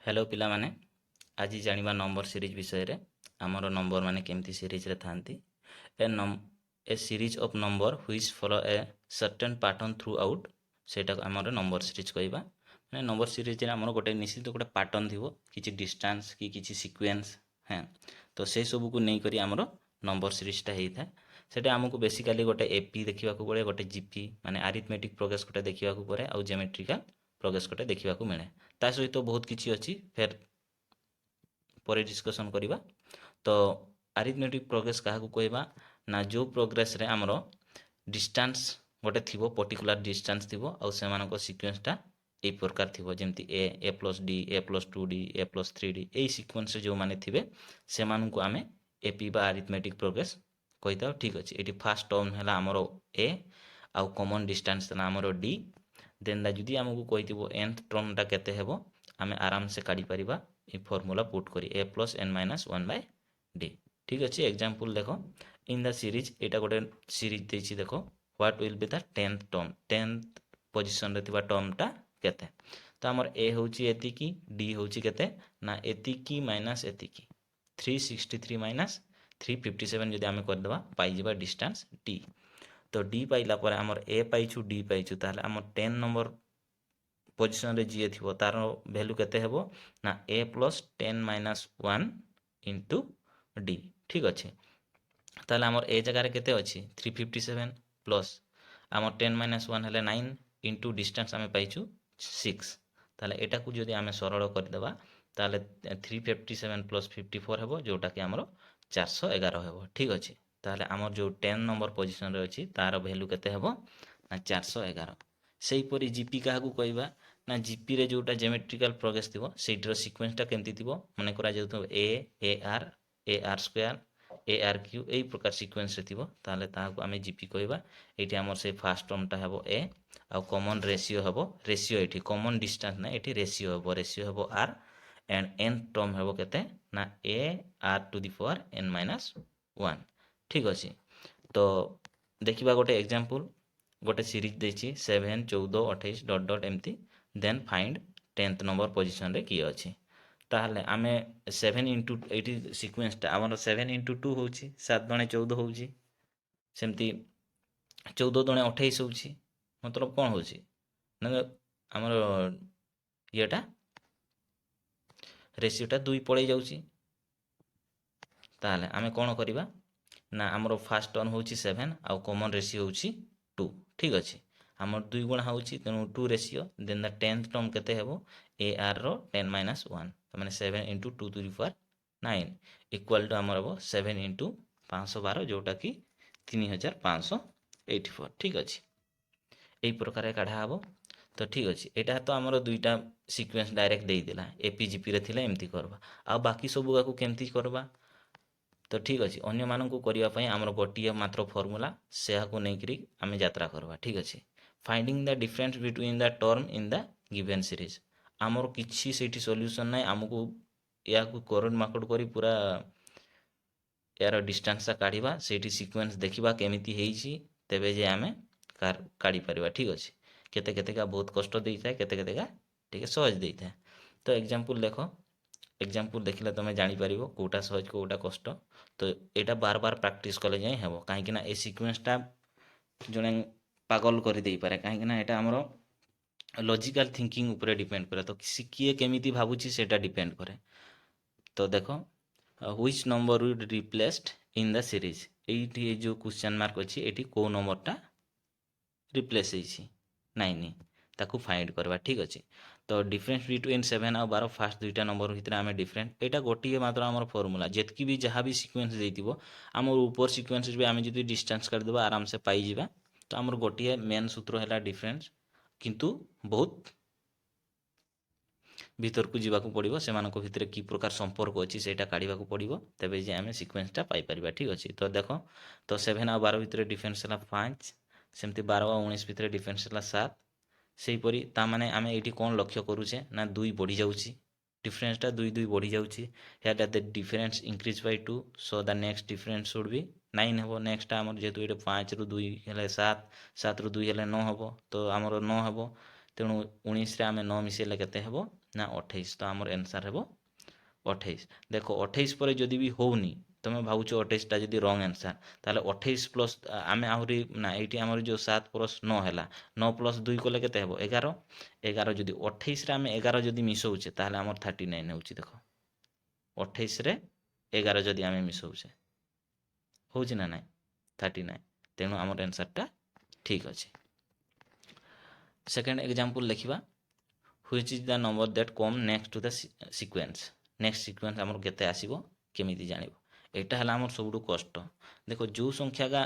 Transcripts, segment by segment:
Hello पिला माने आज जानिबा नंबर सीरीज विषय रे आमर नंबर माने केमती सीरीज रे थांती a series of number which follow a certain pattern throughout सेटा आमर नंबर सीरीज कहबा माने नंबर सीरीज रे आमर गोटे निश्चित गोटे पैटर्न थिबो किछि डिस्टेंस कि किछि सीक्वेंस हैं तो से सब को नै करी आमर नंबर सीरीज टा हेई था सेटा हमकु बेसिकली गोटे एपी देखिबा को पड़े गोटे जीपी माने अरिथमेटिक प्रोग्रेस गोटे देखिबा को पड़े आ ज्योमेट्रिकल प्रोग्रेस गोटे देखिबा को मिले ता सहित बहुत किछि अछि फेर पर डिस्कशन करवा तो अरिथमेटिक प्रोग्रेस क्या कहवा ना जो प्रोग्रेस रे हमरो डिस्टेंस गोटे थिबो पर्टिकुलर डिस्टेंस थिबो आ सेमानको सीक्वेंसटा ए प्रकार थिबो जेमति a plus d a plus 2d a plus 3d ए सीक्वेंस जो माने थिबे सेमानको आमे एपी बा अरिथमेटिक प्रोग्रेस कहिता ठीक अछि एटी फर्स्ट टर्म हला हमरो ए आ कॉमन डिस्टेंस ना हमरो डी देन दा जदी हमकु कहिथिबो nth टर्म टा केते हेबो आमे आराम से काढी परिबा ए फॉर्मूला पुट करी a plus n minus 1 by d ठीक अछि एग्जांपल देखो इन द सीरीज एटा गोटे सीरीज देछि देखो what will be the 10th term 10th position रे थिबा टर्म टा केते तो हमर a होछि एति की d होछि केते ना एति की माइनस एति की 363 माइनस 357 जदि आमे कर देबा पाई जेबा डिस्टेंस d तो d पाइला पर हमर a पाइछु d पाइछु ताले हमर 10 नंबर पोजिशन रे जी थी तार भैल्यू केते हेबो ना a plus 10 minus 1 into D ठीक अच्छे ताले आमर ए जगह केते अच्छी 357 प्लस आमर 10 माइनस 1 हेले 9 इंटू डिस्टेंस आमे पाइछु 6 ताले एटा को जदि आमे सरल कर देबा ताले 357 प्लस 54 हेबो जोटा कि आमर 411 हेबो ठीक अच्छे ताले आमर जो 10 नंबर पोजिशन रे अच्छी तार भैल्यू केते हेबो ना 411 सेही परी जीपी काहाकू कहबा ना जीपी रे जोटा ज्योमेट्रिकल प्रोग्रेस थिबो सेटर सीक्वेंस टा केमती थिबो माने करा जेतो a r square a r cube एई प्रकार सीक्वेंस रे थिबो ताले ताहाकू आमे जीपी कहबा एठी हमर से फर्स्ट टर्म टा हेबो ए आ कॉमन रेशियो हेबो रेशियो एठी कॉमन डिस्टेंस ना एठी रेशियो हेबो आर एंड n टर्म हेबो केते ना a r to the power n minus 1 ठीक अछि तो देखिबा गोटे एग्जांपल गोटे सीरीज देछि 7 14 28 डॉट डॉट एमती then find 10th number position रे की अछि ताहले आमे 7 इंटू एटी सीक्वेंस टा हमर 7 इंटू 2 होछि 7 दुणे 14 होछि सेमती 14 दुणे 28 होछि मतलब कोन होछि ना हमर येटा रेशियो टा 2 पळै जाउछि ताहले आमे कोन करिबा ना हमर फर्स्ट टर्म होछि 7 आ कॉमन रेशियो होछि 2 ठीक अछि हमर 2 गुणा होछि तेनु 2 ratio then the 10th term केते हेबो ए आर रो 10 माइनस 1 त माने 7 into 2 to the power 9 equal to हमर हेबो 7 into 512 जोटा कि 3584 ठीक अछि एई प्रकार काढा हबो तो ठीक अछि एटा तो हमर दुईटा सीक्वेंस डायरेक्ट देई देला एपीजीपी रे थिला एमती करबा आ बाकी सब गाकू केमती करबा तो ठीक अच्छे अन्य मानक करने आमर गोटे मात्र फर्मूला से नहीं आम यात्रा करवा ठीक अच्छे finding the difference between the term in the given series आमर किसी से सॉल्यूशन ना आमको या करोड़ माकड़ कर पूरा यार डिस्टेंस काढ़ा से सीक्वेंस देखा केमी तेबे जे आम काढ़ी पार ठीक अच्छे केते केतेका बहुत कष्ट दे था केते केतेका ठीक सहज दे था तो एग्जांपल देखो एग्जांपल देखिले तुम जापर कौटा सहज कौटा कष्ट तो यहाँ बार बार प्रैक्टिस कले जाए हे कहीं ए सीक्वेंसटा जड़े पागल कर दे पारे कहीं यहाँ आमर लॉजिकल थिंकिंग ऊपर डिपेंड करे तो किए केमी भावुची से डिपेंड करे तो देख which number would replaced in the series ये जो क्वेश्चन मार्क अच्छी ये कौ नंबरटा रिप्लेस नाइन ताकू फाइंड करवा ठीक अच्छे तो डिफरेंस बिटवीन 7 और 12 फास्ट दुईटा नंबर भितर आम डिफरेंट यहाँ गोटे मात्र आम फर्मूला जितकी भी जहाँ भी सिक्वेंस देथिबो आम ऊपर सिक्वेंस भी आम जो डिस्टेंस काटिदेबा आराम से पाइबा तो आम गोटे मेन सूत्र है डिफरेंस किंतु बहुत भीतर को जीवाक पड़ो से भितर की प्रकार संपर्क अच्छी से काढ़ा पड़ो तेज जे आम सिक्वेंसटा पाइपर ठीक अच्छे तो देख तो 7 और 12 भितर डिफरेंस है 5 सेमती 12 और 19 भितर डिफरेंस है 7 सेहीपरी ताने आम ये कौन लक्ष्य करुचे ना 2 बढ़ी जाऊँगी डिफरेंसटा 2 2 बढ़ी जाऊँगी here the difference increase by 2 so the next difference should be 9 हे नेक्स्ट आमर जेहेतु ये 5 रु 2 हेले 7 7 रु 2 हेले 9 हे तो आमर 9 हे तेणु 19 आम 9 मिसेले केते हेबो ନା 28 ତ ଆମର आंसर ହେବ 28 ଦେଖ 28 ପରେ ଯଦି ବି ହଉନି ତମେ ଭାବୁଛ 28ଟା ଯଦି ରଙ୍ଗ आंसर ତାହେଲେ 28 ପ୍ଲସ୍ ଆମେ ଆହୁରି ନା ଏଇଠି ଆମର ଯେଉଁ 7 ପ୍ଲସ୍ 9 ହେଲା 9 ପ୍ଲସ୍ 2 କଲେ କେତେ ହେବ 11 11 ଯଦି 28ରେ ଆମେ 11 ଯଦି ମିଶଉଛେ ତାହେଲେ ଆମର 39 ହେଉଛି ଦେଖ 28ରେ 11 ଯଦି ଆମେ ମିଶଉଛେ ହେଉଛି ନା ନାଇଁ 39 ତେଣୁ ଆମର आंसरଟା ଠିକ୍ ଅଛି। सेकेंड एग्जांपल देखिबा which is the number that come next to the sequence next sequence हमर केते आसीबो केमिति जानिबो एटा हला हमर सबुडु कष्ट देखो जो संख्या का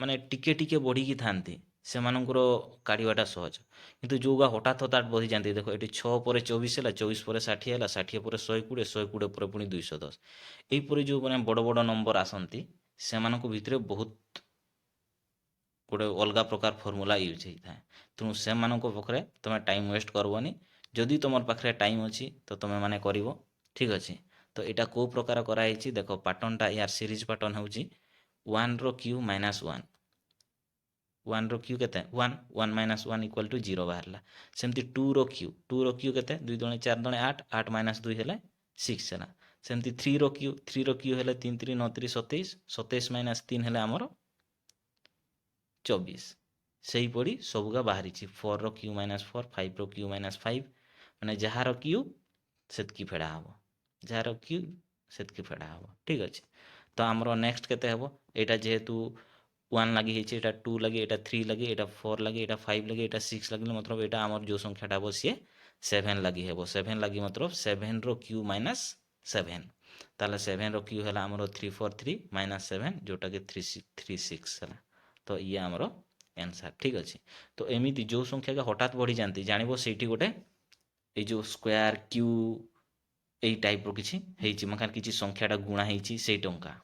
माने टिके टिके बढ़ी की थांती सेमानंकर काढ़ीबाटा सहज किंतु जोगा हठात हठात बढ़ी जाती देखो ये 6 पर 24 है 24 पर 60 है 60 पर 120 120 पर पुणी 210 यहीपरी जो मैंने बड़ बड़ नंबर आसती से भितर बहुत गोटे अलग प्रकार फर्मूला यूज होता है तेणु से पाखे तुम टाइम वेस्ट करबनी जदि तुम पाखे टाइम अच्छी तो तुम मैंने कर ठीक अच्छे तो यहाँ कौ प्रकार कराई देख पैटर्नटा यार सीरीज पैटर्न हूँ 1 रो क्यू माइनस 1 1 रो क्यू केते 1 1 माइनस 1 इक्वल टू 0 बाहरला सेमती 2 रो क्यू केते 2 दुणे 4 दुणे 8 8 माइनस 2 हेले 6 है सेमती 3 रो क्यू हेले 3 3 9 3 27 27 माइनस 3 हेले आमर 24 से पड़ी सबुगा बाहरी 4 रो क्यू माइनस 4 5 रो क्यू माइनस 5 माने जार क्यू सेतकी फेड़ा हम जार क्यू सेतकी फेड़ा हम ठीक अच्छे तो आमर नेक्स्ट केते हेबो एटा जेहेतु 1 लगी है एटा 2 लगे एटा 3 लगे एटा 4 लगे एटा 5 लगे एटा 6 लगे मतलब एटा आमर जो संख्याटा हे सी 7 लगी हेबो 7 लगी मतलब 7 रो क्यू माइनस 7 ताले 7 रो क्यू है आमर 343 माइनस 7 जोटा कि 336 है तो ये आमर आंसर ठीक अच्छे तो एमती जो संख्या का हठात बढ़ी जाती जानव से गोटे ये जो स्क्वायर क्यू यही टाइप किसी मकान किसी संख्याटा गुणा से टंका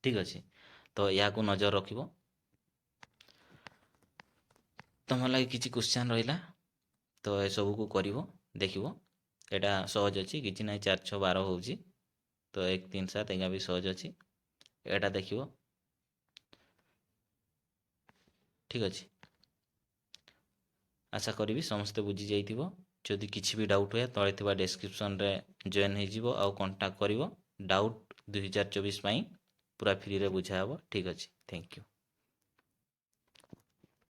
ठीक अच्छे तो या नजर रख तुम लगे किसी क्वेश्चन रहा तो ये सब को कर देख यहाँ सहज अच्छी कि ना 4 6 12 हो तो 1 3 7 एगा भी सहज अच्छी यहाँ देख ठीक अच्छे आशा करी समस्ते बुझी जाइथिबो जदि किसी भी डाउट हुए तले थिबा डिस्क्रिप्शन रे जॉइन हो जिवो आ कांटेक्ट करिवो डाउट 2024 पूरा फ्री रे बुझा हबो ठीक अच्छे थैंक यू।